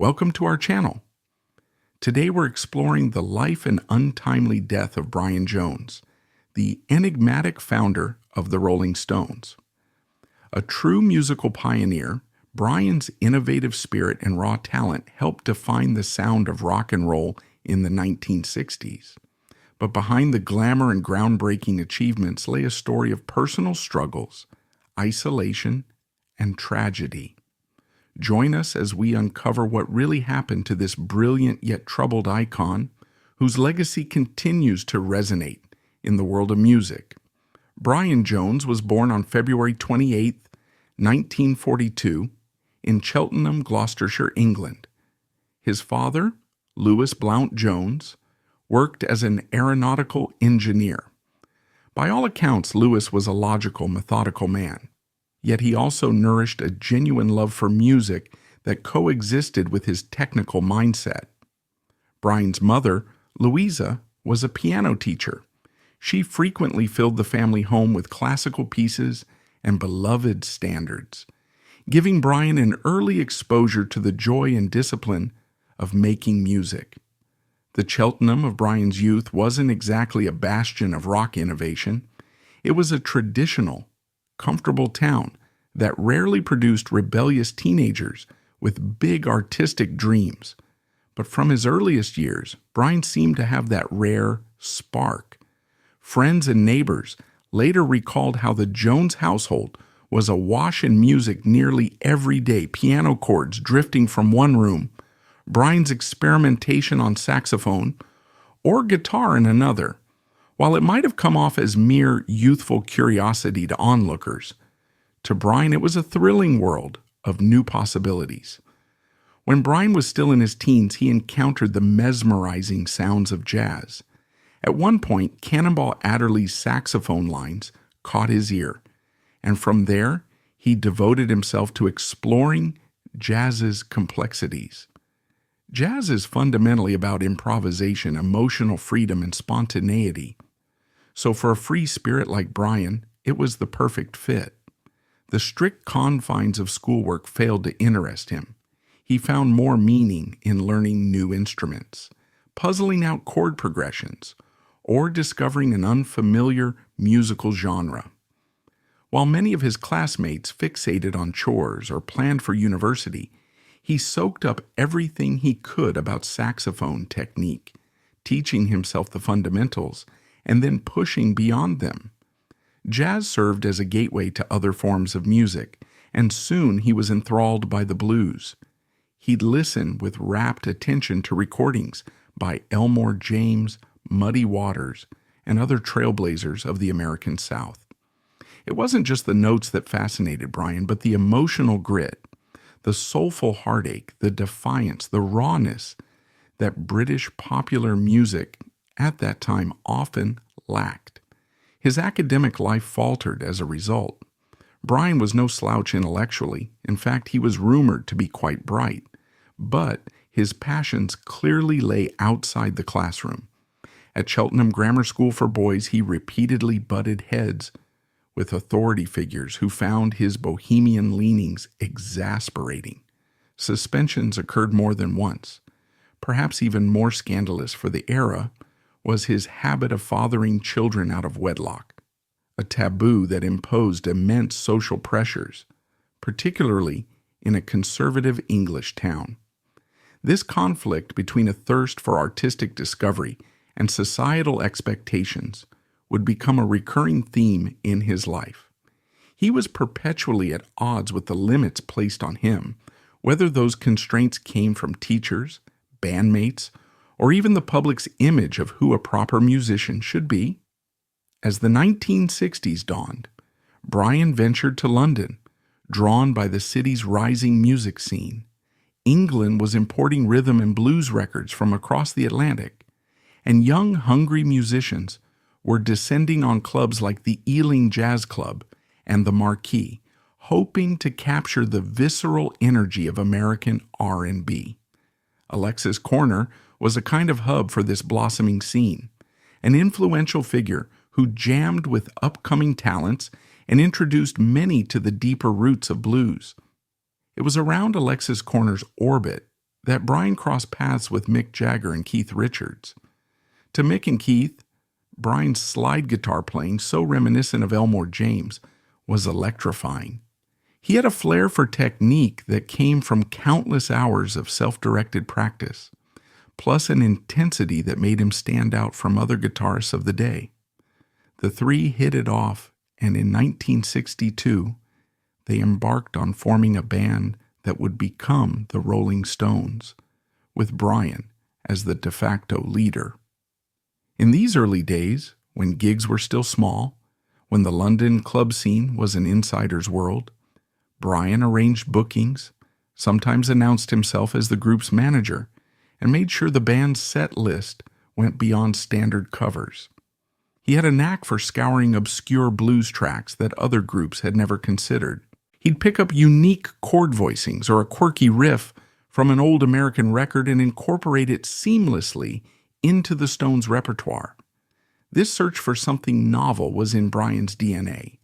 Welcome to our channel. Today we're exploring the life and untimely death of Brian Jones, the enigmatic founder of the Rolling Stones. A true musical pioneer, Brian's innovative spirit and raw talent helped define the sound of rock and roll in the 1960s. But behind the glamour and groundbreaking achievements lay a story of personal struggles, isolation, and tragedy. Join us as we uncover what really happened to this brilliant yet troubled icon, whose legacy continues to resonate in the world of music. Brian Jones was born on February 28, 1942, in Cheltenham, Gloucestershire, England. His father, Louis Blount Jones, worked as an aeronautical engineer. By all accounts, Louis was a logical, methodical man. Yet he also nourished a genuine love for music that coexisted with his technical mindset. Brian's mother, Louisa, was a piano teacher. She frequently filled the family home with classical pieces and beloved standards, giving Brian an early exposure to the joy and discipline of making music. The Cheltenham of Brian's youth wasn't exactly a bastion of rock innovation. It was a traditional, comfortable town that rarely produced rebellious teenagers with big artistic dreams. But from his earliest years, Brian seemed to have that rare spark. Friends and neighbors later recalled how the Jones household was awash in music nearly every day, piano chords drifting from one room, Brian's experimentation on saxophone or guitar in another. While it might have come off as mere youthful curiosity to onlookers, to Brian it was a thrilling world of new possibilities. When Brian was still in his teens, he encountered the mesmerizing sounds of jazz. At one point, Cannonball Adderley's saxophone lines caught his ear, and from there, he devoted himself to exploring jazz's complexities. Jazz is fundamentally about improvisation, emotional freedom, and spontaneity. So for a free spirit like Brian, it was the perfect fit. The strict confines of schoolwork failed to interest him. He found more meaning in learning new instruments, puzzling out chord progressions, or discovering an unfamiliar musical genre. While many of his classmates fixated on chores or planned for university, he soaked up everything he could about saxophone technique, teaching himself the fundamentals and then pushing beyond them. Jazz served as a gateway to other forms of music, and soon he was enthralled by the blues. He'd listen with rapt attention to recordings by Elmore James, Muddy Waters, and other trailblazers of the American South. It wasn't just the notes that fascinated Brian, but the emotional grit, the soulful heartache, the defiance, the rawness that British popular music at that time often lacked. His academic life faltered as a result. Brian was no slouch intellectually. In fact, he was rumored to be quite bright. But his passions clearly lay outside the classroom. At Cheltenham Grammar School for Boys, he repeatedly butted heads with authority figures who found his bohemian leanings exasperating. Suspensions occurred more than once. Perhaps even more scandalous for the era was his habit of fathering children out of wedlock, a taboo that imposed immense social pressures, particularly in a conservative English town. This conflict between a thirst for artistic discovery and societal expectations would become a recurring theme in his life. He was perpetually at odds with the limits placed on him, whether those constraints came from teachers, bandmates, or even the public's image of who a proper musician should be. As the 1960s dawned, Brian ventured to London, drawn by the city's rising music scene. England was importing rhythm and blues records from across the Atlantic, and young, hungry musicians were descending on clubs like the Ealing Jazz Club and the Marquee, hoping to capture the visceral energy of American R&B. Alexis Corner was a kind of hub for this blossoming scene, an influential figure who jammed with upcoming talents and introduced many to the deeper roots of blues. It was around Alexis Corner's orbit that Brian crossed paths with Mick Jagger and Keith Richards. To Mick and Keith, Brian's slide guitar playing, so reminiscent of Elmore James, was electrifying. He had a flair for technique that came from countless hours of self-directed practice, plus an intensity that made him stand out from other guitarists of the day. The three hit it off, and in 1962, they embarked on forming a band that would become the Rolling Stones, with Brian as the de facto leader. In these early days, when gigs were still small, when the London club scene was an insider's world, Brian arranged bookings, sometimes announced himself as the group's manager, and made sure the band's set list went beyond standard covers. He had a knack for scouring obscure blues tracks that other groups had never considered. He'd pick up unique chord voicings or a quirky riff from an old American record and incorporate it seamlessly into the Stones' repertoire. This search for something novel was in Brian's DNA.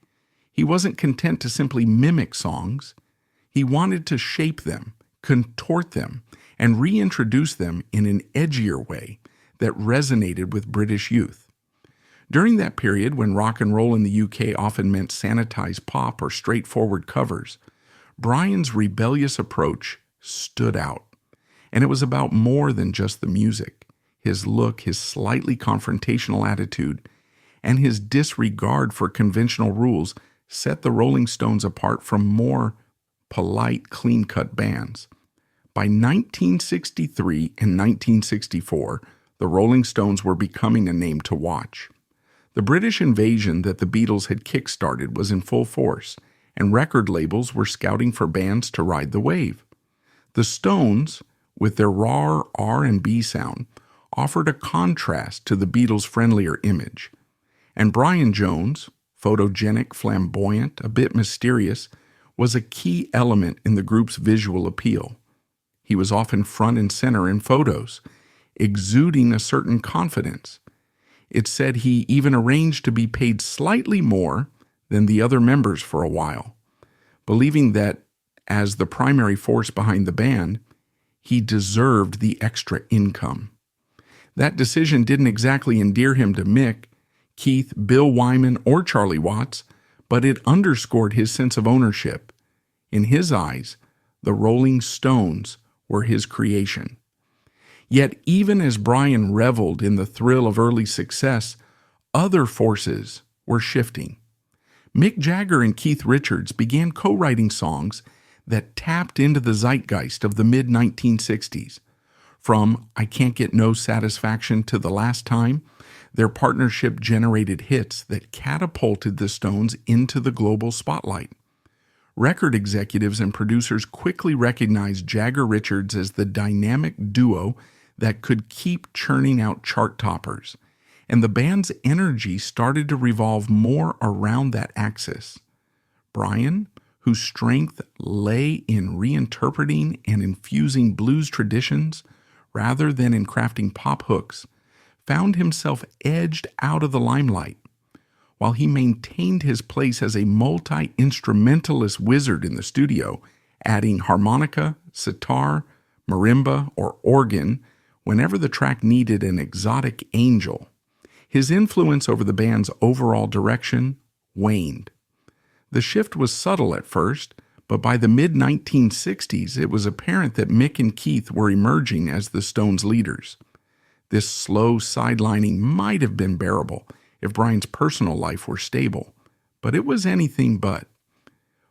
He wasn't content to simply mimic songs. He wanted to shape them, contort them, and reintroduce them in an edgier way that resonated with British youth. During that period, when rock and roll in the UK often meant sanitized pop or straightforward covers, Brian's rebellious approach stood out. And it was about more than just the music. His look, his slightly confrontational attitude, and his disregard for conventional rules set the Rolling Stones apart from more polite, clean-cut bands. By 1963 and 1964, the Rolling Stones were becoming a name to watch. The British invasion that the Beatles had kick-started was in full force, and record labels were scouting for bands to ride the wave. The Stones, with their raw R&B sound, offered a contrast to the Beatles' friendlier image. And Brian Jones, photogenic, flamboyant, a bit mysterious, was a key element in the group's visual appeal. He was often front and center in photos, exuding a certain confidence. It's said he even arranged to be paid slightly more than the other members for a while, believing that, as the primary force behind the band, he deserved the extra income. That decision didn't exactly endear him to Mick, Keith, Bill Wyman, or Charlie Watts, but it underscored his sense of ownership. In his eyes, the Rolling Stones were his creation. Yet even as Brian reveled in the thrill of early success, other forces were shifting. Mick Jagger and Keith Richards began co-writing songs that tapped into the zeitgeist of the mid-1960s. From I Can't Get No Satisfaction to The Last Time, their partnership generated hits that catapulted the Stones into the global spotlight. Record executives and producers quickly recognized Jagger-Richards as the dynamic duo that could keep churning out chart toppers, and the band's energy started to revolve more around that axis. Brian, whose strength lay in reinterpreting and infusing blues traditions rather than in crafting pop hooks, found himself edged out of the limelight. While he maintained his place as a multi-instrumentalist wizard in the studio, adding harmonica, sitar, marimba, or organ whenever the track needed an exotic angel, his influence over the band's overall direction waned. The shift was subtle at first, but by the mid-1960s it was apparent that Mick and Keith were emerging as the Stones' leaders. This slow sidelining might have been bearable if Brian's personal life were stable, but it was anything but.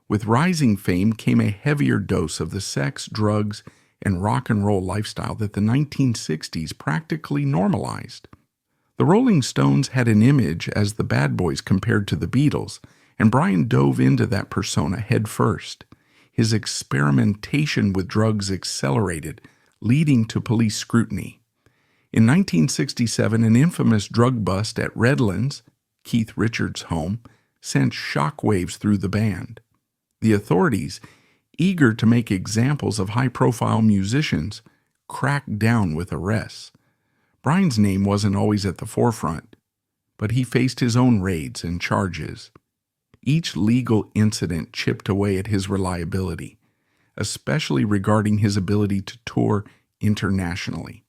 With rising fame came a heavier dose of the sex, drugs, and rock and roll lifestyle that the 1960s practically normalized. The Rolling Stones had an image as the bad boys compared to the Beatles, and Brian dove into that persona head first. His experimentation with drugs accelerated, leading to police scrutiny. In 1967, an infamous drug bust at Redlands, Keith Richards' home, sent shockwaves through the band. The authorities, eager to make examples of high-profile musicians, cracked down with arrests. Brian's name wasn't always at the forefront, but he faced his own raids and charges. Each legal incident chipped away at his reliability. especially regarding his ability to tour internationally.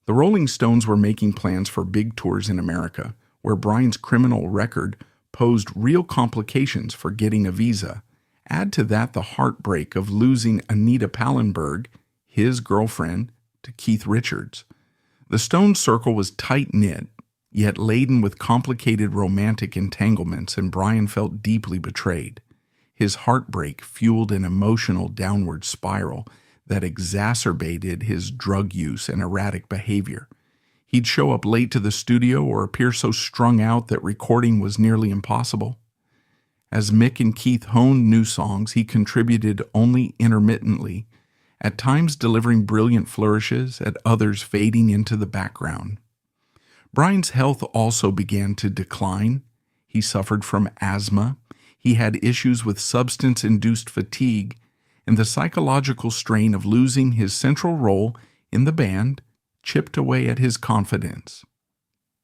The Rolling Stones were making plans for big tours in America, where Brian's criminal record posed real complications for getting a visa. Add to that the heartbreak of losing Anita Pallenberg, his girlfriend, to Keith Richards. The Stones circle was tight-knit, yet laden with complicated romantic entanglements, and Brian felt deeply betrayed. His heartbreak fueled an emotional downward spiral that exacerbated his drug use and erratic behavior. He'd show up late to the studio or appear so strung out that recording was nearly impossible. As Mick and Keith honed new songs, he contributed only intermittently, at times delivering brilliant flourishes, at others fading into the background. Brian's health also began to decline. He suffered from asthma. He had issues with substance-induced fatigue, and the psychological strain of losing his central role in the band chipped away at his confidence.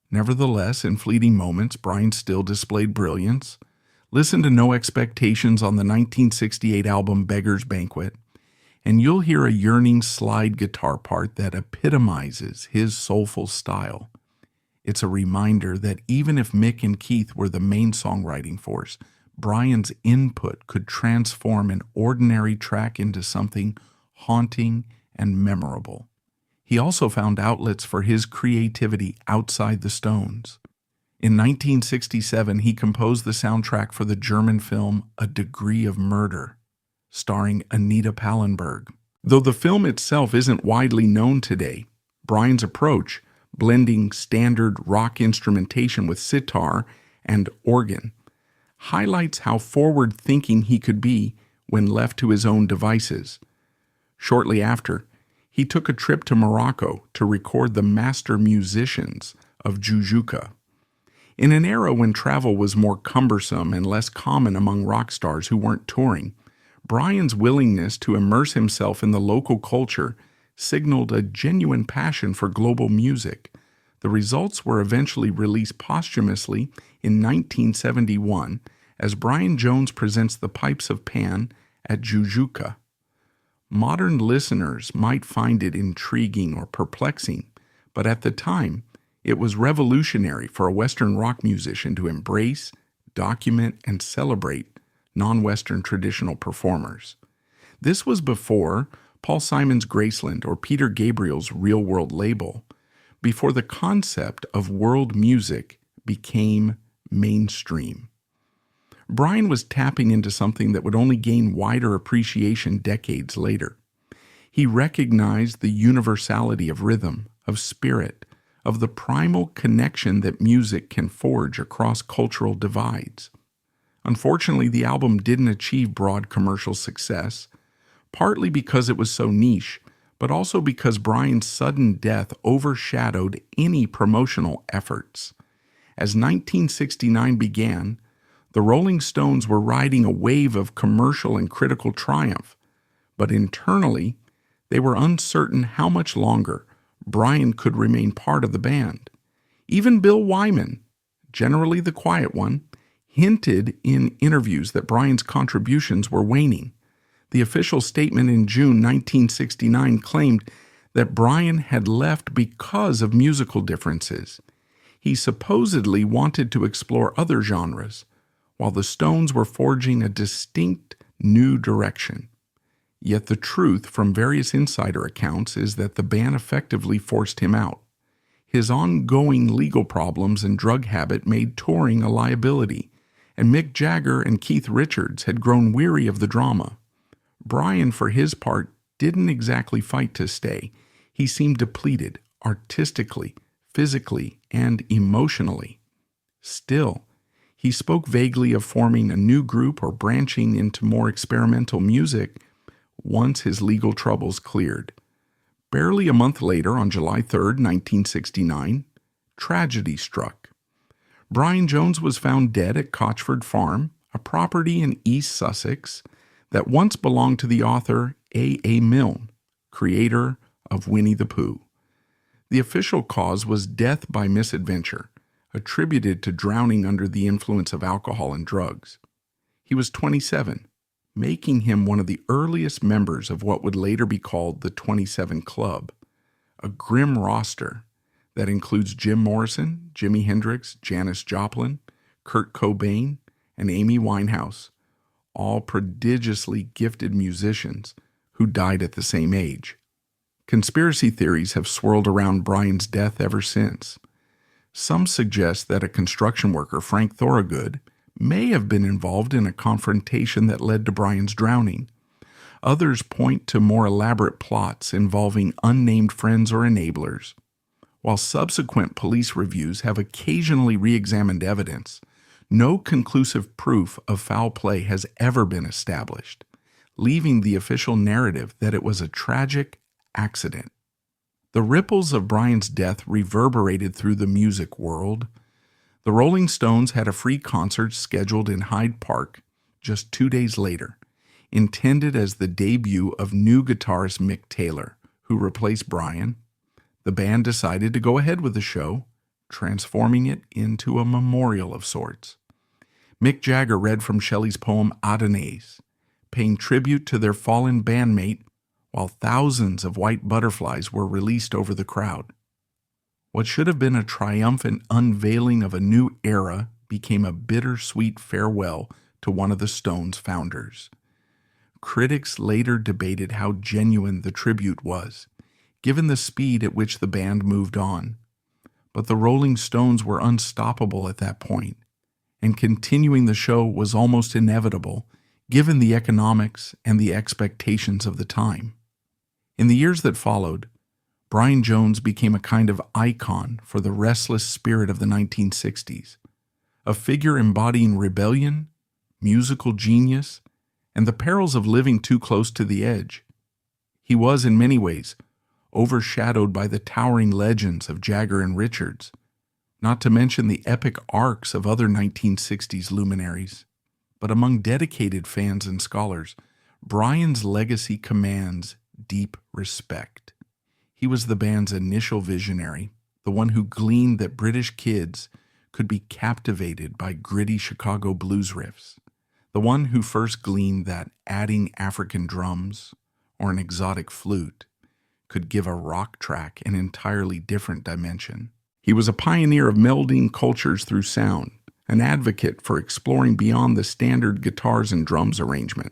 Nevertheless, in fleeting moments, Brian still displayed brilliance. Listen to No Expectations on the 1968 album Beggar's Banquet, and you'll hear a yearning slide guitar part that epitomizes his soulful style. It's a reminder that even if Mick and Keith were the main songwriting force, Brian's input could transform an ordinary track into something haunting and memorable. He also found outlets for his creativity outside the Stones. In 1967, he composed the soundtrack for the German film A Degree of Murder, starring Anita Pallenberg. Though the film itself isn't widely known today, Brian's approach, blending standard rock instrumentation with sitar and organ, highlights how forward-thinking he could be when left to his own devices. Shortly after, he took a trip to Morocco to record the master musicians of Jujuka. In an era when travel was more cumbersome and less common among rock stars who weren't touring, Brian's willingness to immerse himself in the local culture signaled a genuine passion for global music. The results were eventually released posthumously in 1971 as Brian Jones presents The Pipes of Pan at Jujuka. Modern listeners might find it intriguing or perplexing, but at the time, it was revolutionary for a Western rock musician to embrace, document, and celebrate non-Western traditional performers. This was before Paul Simon's Graceland or Peter Gabriel's Real World label, before the concept of world music became mainstream. Brian was tapping into something that would only gain wider appreciation decades later. He recognized the universality of rhythm, of spirit, of the primal connection that music can forge across cultural divides. Unfortunately, the album didn't achieve broad commercial success, partly because it was so niche, but also because Brian's sudden death overshadowed any promotional efforts. As 1969 began, the Rolling Stones were riding a wave of commercial and critical triumph, but internally, they were uncertain how much longer Brian could remain part of the band. Even Bill Wyman, generally the quiet one, hinted in interviews that Brian's contributions were waning. The official statement in June 1969 claimed that Brian had left because of musical differences. He supposedly wanted to explore other genres, while the Stones were forging a distinct new direction. Yet the truth from various insider accounts is that the band effectively forced him out. His ongoing legal problems and drug habit made touring a liability, and Mick Jagger and Keith Richards had grown weary of the drama. Brian, for his part, didn't exactly fight to stay. He seemed depleted, artistically, physically, and emotionally. Still, he spoke vaguely of forming a new group or branching into more experimental music once his legal troubles cleared. Barely a month later, on July 3, 1969, tragedy struck. Brian Jones was found dead at Cochford Farm, a property in East Sussex that once belonged to the author A. Milne, creator of Winnie the Pooh. The official cause was death by misadventure, attributed to drowning under the influence of alcohol and drugs. He was 27, making him one of the earliest members of what would later be called the 27 Club, a grim roster that includes Jim Morrison, Jimi Hendrix, Janis Joplin, Kurt Cobain, and Amy Winehouse, all prodigiously gifted musicians who died at the same age. Conspiracy theories have swirled around Brian's death ever since. Some suggest that a construction worker, Frank Thorogood, may have been involved in a confrontation that led to Brian's drowning. Others point to more elaborate plots involving unnamed friends or enablers. While subsequent police reviews have occasionally re-examined evidence, no conclusive proof of foul play has ever been established, leaving the official narrative that it was a tragic accident. The ripples of Brian's death reverberated through the music world. The Rolling Stones had a free concert scheduled in Hyde Park just 2 days later, intended as the debut of new guitarist Mick Taylor, who replaced Brian. The band decided to go ahead with the show, transforming it into a memorial of sorts. Mick Jagger read from Shelley's poem Adonais, paying tribute to their fallen bandmate, while thousands of white butterflies were released over the crowd. What should have been a triumphant unveiling of a new era became a bittersweet farewell to one of the Stones' founders. Critics later debated how genuine the tribute was, given the speed at which the band moved on. But the Rolling Stones were unstoppable at that point, and continuing the show was almost inevitable, given the economics and the expectations of the time. In the years that followed, Brian Jones became a kind of icon for the restless spirit of the 1960s, a figure embodying rebellion, musical genius, and the perils of living too close to the edge. He was, in many ways, overshadowed by the towering legends of Jagger and Richards, not to mention the epic arcs of other 1960s luminaries. But among dedicated fans and scholars, Brian's legacy commands deep respect. He was the band's initial visionary, the one who gleaned that British kids could be captivated by gritty Chicago blues riffs, the one who first gleaned that adding African drums or an exotic flute could give a rock track an entirely different dimension. He was a pioneer of melding cultures through sound, an advocate for exploring beyond the standard guitars and drums arrangement.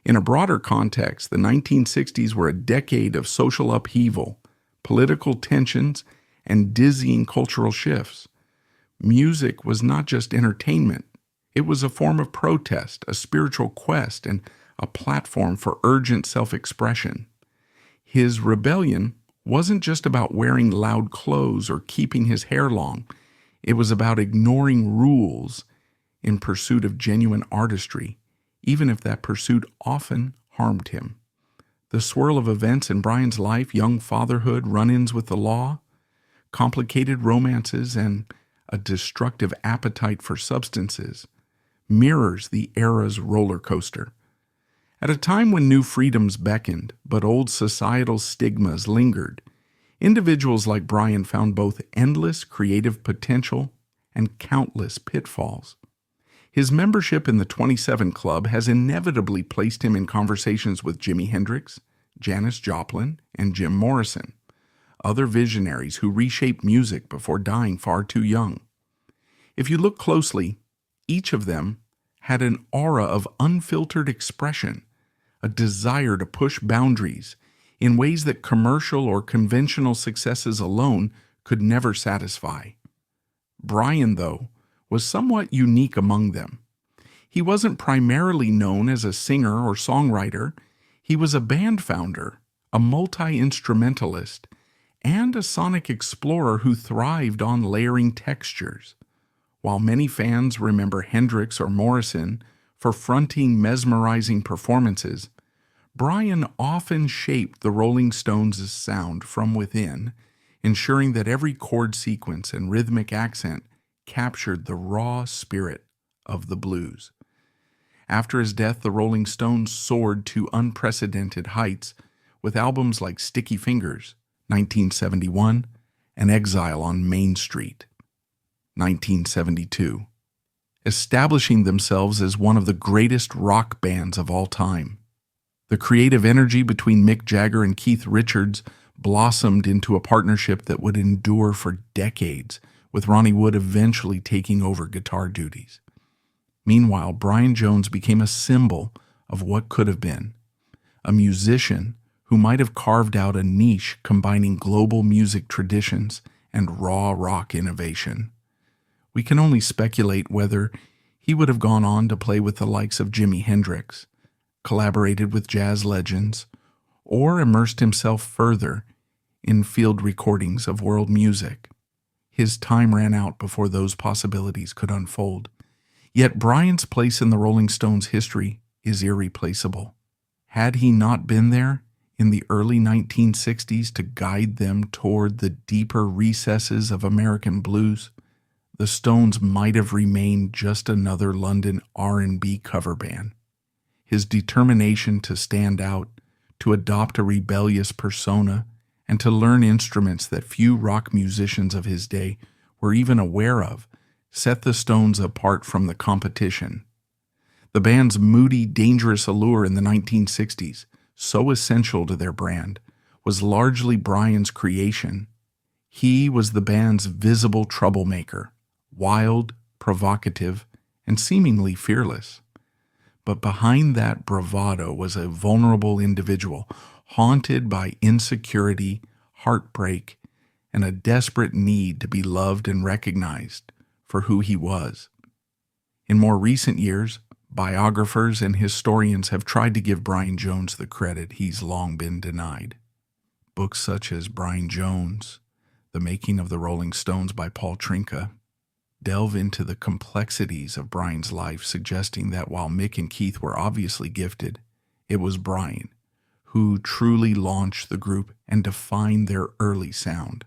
In a broader context, the 1960s were a decade of social upheaval, political tensions, and dizzying cultural shifts. Music was not just entertainment. It was a form of protest, a spiritual quest, and a platform for urgent self-expression. His rebellion wasn't just about wearing loud clothes or keeping his hair long. It was about ignoring rules in pursuit of genuine artistry, even if that pursuit often harmed him. The swirl of events in Brian's life, young fatherhood, run-ins with the law, complicated romances, and a destructive appetite for substances, mirrors the era's roller coaster. At a time when new freedoms beckoned, but old societal stigmas lingered, individuals like Brian found both endless creative potential and countless pitfalls. His membership in the 27 Club has inevitably placed him in conversations with Jimi Hendrix, Janis Joplin, and Jim Morrison, other visionaries who reshaped music before dying far too young. If you look closely, each of them had an aura of unfiltered expression, a desire to push boundaries in ways that commercial or conventional successes alone could never satisfy. Brian, though, was somewhat unique among them. He wasn't primarily known as a singer or songwriter. He was a band founder, a multi-instrumentalist, and a sonic explorer who thrived on layering textures. While many fans remember Hendrix or Morrison for fronting mesmerizing performances, Brian often shaped the Rolling Stones' sound from within, ensuring that every chord sequence and rhythmic accent captured the raw spirit of the blues. After his death, the Rolling Stones soared to unprecedented heights with albums like Sticky Fingers, 1971, and Exile on Main Street, 1972. establishing themselves as one of the greatest rock bands of all time. The creative energy between Mick Jagger and Keith Richards blossomed into a partnership that would endure for decades, with Ronnie Wood eventually taking over guitar duties. Meanwhile, Brian Jones became a symbol of what could have been, a musician who might have carved out a niche combining global music traditions and raw rock innovation. We can only speculate whether he would have gone on to play with the likes of Jimi Hendrix, collaborated with jazz legends, or immersed himself further in field recordings of world music. His time ran out before those possibilities could unfold. Yet Brian's place in the Rolling Stones' history is irreplaceable. Had he not been there in the early 1960s to guide them toward the deeper recesses of American blues, the Stones might have remained just another London R&B cover band. His determination to stand out, to adopt a rebellious persona, and to learn instruments that few rock musicians of his day were even aware of, set the Stones apart from the competition. The band's moody, dangerous allure in the 1960s, so essential to their brand, was largely Brian's creation. He was the band's visible troublemaker, wild, provocative, and seemingly fearless. But behind that bravado was a vulnerable individual, haunted by insecurity, heartbreak, and a desperate need to be loved and recognized for who he was. In more recent years, biographers and historians have tried to give Brian Jones the credit he's long been denied. Books such as Brian Jones, The Making of the Rolling Stones by Paul Trinka, delve into the complexities of Brian's life, suggesting that while Mick and Keith were obviously gifted, it was Brian who truly launched the group and defined their early sound.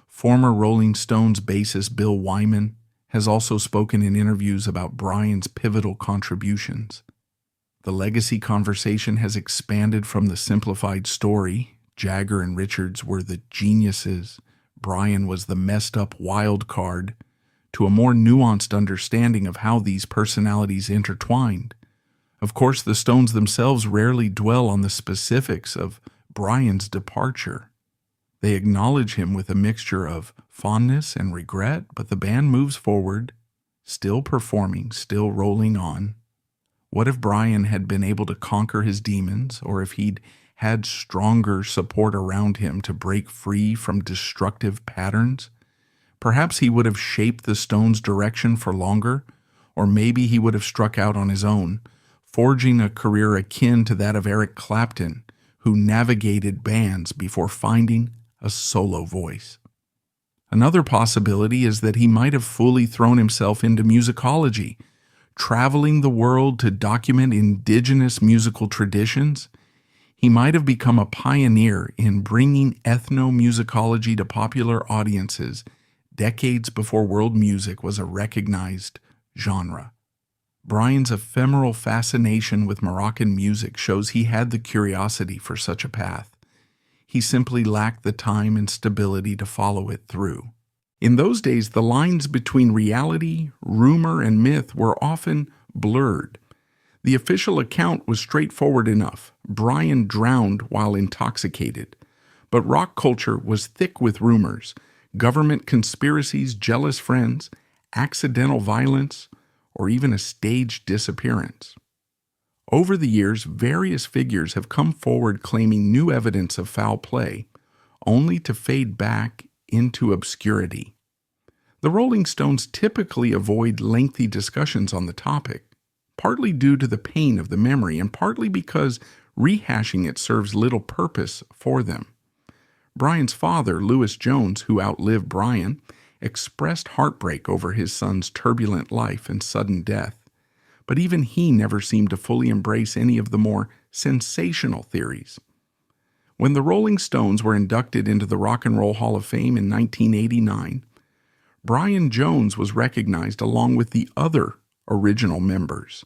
Former Rolling Stones bassist Bill Wyman has also spoken in interviews about Brian's pivotal contributions. The legacy conversation has expanded from the simplified story, Jagger and Richards were the geniuses, Brian was the messed up wild card, to a more nuanced understanding of how these personalities intertwined. Of course, the Stones themselves rarely dwell on the specifics of Brian's departure. They acknowledge him with a mixture of fondness and regret, but the band moves forward, still performing, still rolling on. What if Brian had been able to conquer his demons, or if he'd had stronger support around him to break free from destructive patterns? Perhaps he would have shaped the Stones' direction for longer, or maybe he would have struck out on his own, forging a career akin to that of Eric Clapton, who navigated bands before finding a solo voice. Another possibility is that he might have fully thrown himself into musicology, traveling the world to document indigenous musical traditions. He might have become a pioneer in bringing ethnomusicology to popular audiences decades before world music was a recognized genre. Brian's ephemeral fascination with Moroccan music shows he had the curiosity for such a path. He simply lacked the time and stability to follow it through. In those days, the lines between reality, rumor, and myth were often blurred. The official account was straightforward enough. Brian drowned while intoxicated. But rock culture was thick with rumors, government conspiracies, jealous friends, accidental violence, or even a staged disappearance. Over the years, various figures have come forward claiming new evidence of foul play, only to fade back into obscurity. The Rolling Stones typically avoid lengthy discussions on the topic, partly due to the pain of the memory and partly because rehashing it serves little purpose for them. Brian's father, Louis Jones, who outlived Brian, expressed heartbreak over his son's turbulent life and sudden death, but even he never seemed to fully embrace any of the more sensational theories. When the Rolling Stones were inducted into the Rock and Roll Hall of Fame in 1989, Brian Jones was recognized along with the other original members,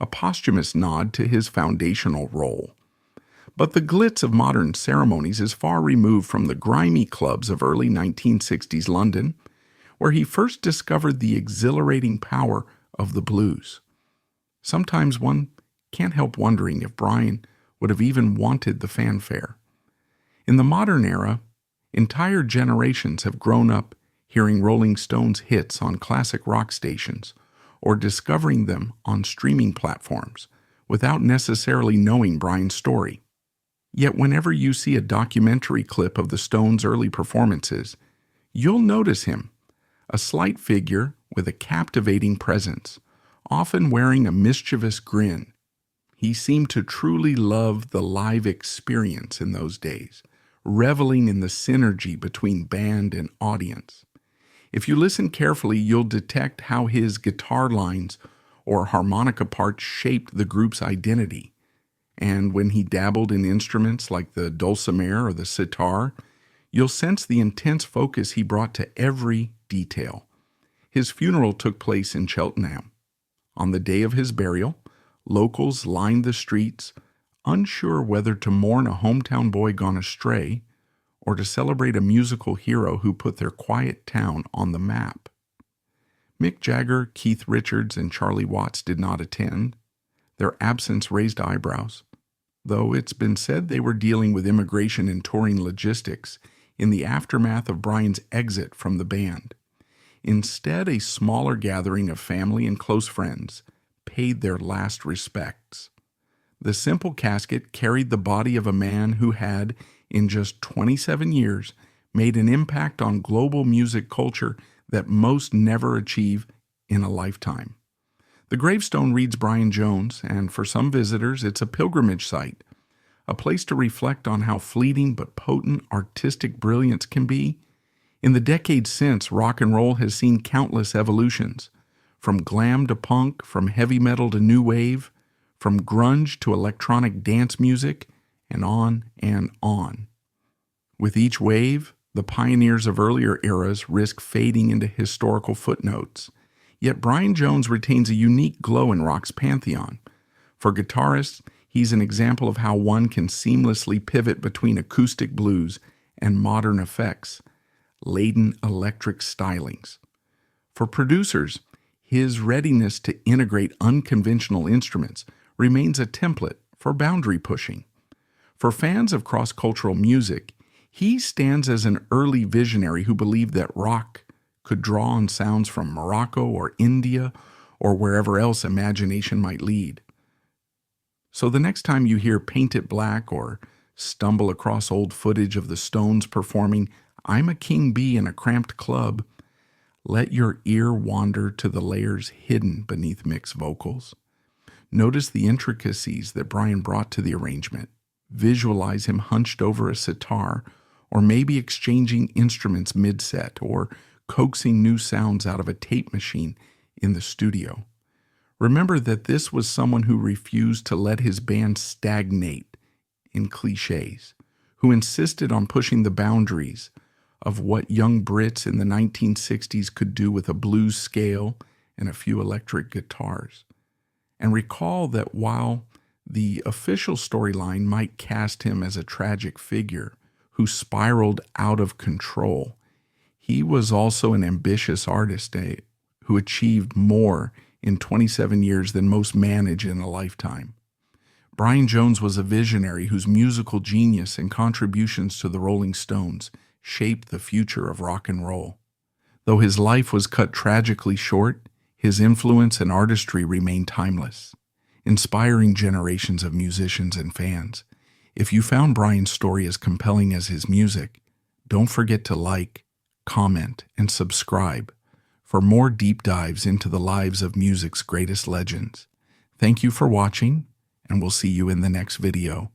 a posthumous nod to his foundational role. But the glitz of modern ceremonies is far removed from the grimy clubs of early 1960s London, where he first discovered the exhilarating power of the blues. Sometimes one can't help wondering if Brian would have even wanted the fanfare. In the modern era, entire generations have grown up hearing Rolling Stones hits on classic rock stations or discovering them on streaming platforms without necessarily knowing Brian's story. Yet whenever you see a documentary clip of the Stones' early performances, you'll notice him, a slight figure with a captivating presence, often wearing a mischievous grin. He seemed to truly love the live experience in those days, reveling in the synergy between band and audience. If you listen carefully, you'll detect how his guitar lines or harmonica parts shaped the group's identity. And when he dabbled in instruments like the dulcimer or the sitar, you'll sense the intense focus he brought to every detail. His funeral took place in Cheltenham. On the day of his burial, locals lined the streets, unsure whether to mourn a hometown boy gone astray or to celebrate a musical hero who put their quiet town on the map. Mick Jagger, Keith Richards, and Charlie Watts did not attend. Their absence raised eyebrows, though it's been said they were dealing with immigration and touring logistics in the aftermath of Brian's exit from the band. Instead, a smaller gathering of family and close friends paid their last respects. The simple casket carried the body of a man who had, in just 27 years, made an impact on global music culture that most never achieve in a lifetime. The gravestone reads Brian Jones, and for some visitors, it's a pilgrimage site, a place to reflect on how fleeting but potent artistic brilliance can be. In the decades since, rock and roll has seen countless evolutions, from glam to punk, from heavy metal to new wave, from grunge to electronic dance music, and on and on. With each wave, the pioneers of earlier eras risk fading into historical footnotes. Yet Brian Jones retains a unique glow in rock's pantheon. For guitarists, he's an example of how one can seamlessly pivot between acoustic blues and modern effects, laden electric stylings. For producers, his readiness to integrate unconventional instruments remains a template for boundary pushing. For fans of cross-cultural music, he stands as an early visionary who believed that rock could draw on sounds from Morocco or India or wherever else imagination might lead. So the next time you hear Paint It Black or stumble across old footage of the Stones performing I'm a King Bee in a Cramped Club, let your ear wander to the layers hidden beneath Mick's vocals. Notice the intricacies that Brian brought to the arrangement. Visualize him hunched over a sitar, or maybe exchanging instruments mid-set, or coaxing new sounds out of a tape machine in the studio. Remember that this was someone who refused to let his band stagnate in cliches, who insisted on pushing the boundaries of what young Brits in the 1960s could do with a blues scale and a few electric guitars. And recall that while the official storyline might cast him as a tragic figure who spiraled out of control, he was also an ambitious artist who achieved more in 27 years than most manage in a lifetime. Brian Jones was a visionary whose musical genius and contributions to the Rolling Stones shaped the future of rock and roll. Though his life was cut tragically short, his influence and artistry remain timeless, inspiring generations of musicians and fans. If you found Brian's story as compelling as his music, don't forget to like, comment, and subscribe for more deep dives into the lives of music's greatest legends. Thank you for watching, and we'll see you in the next video.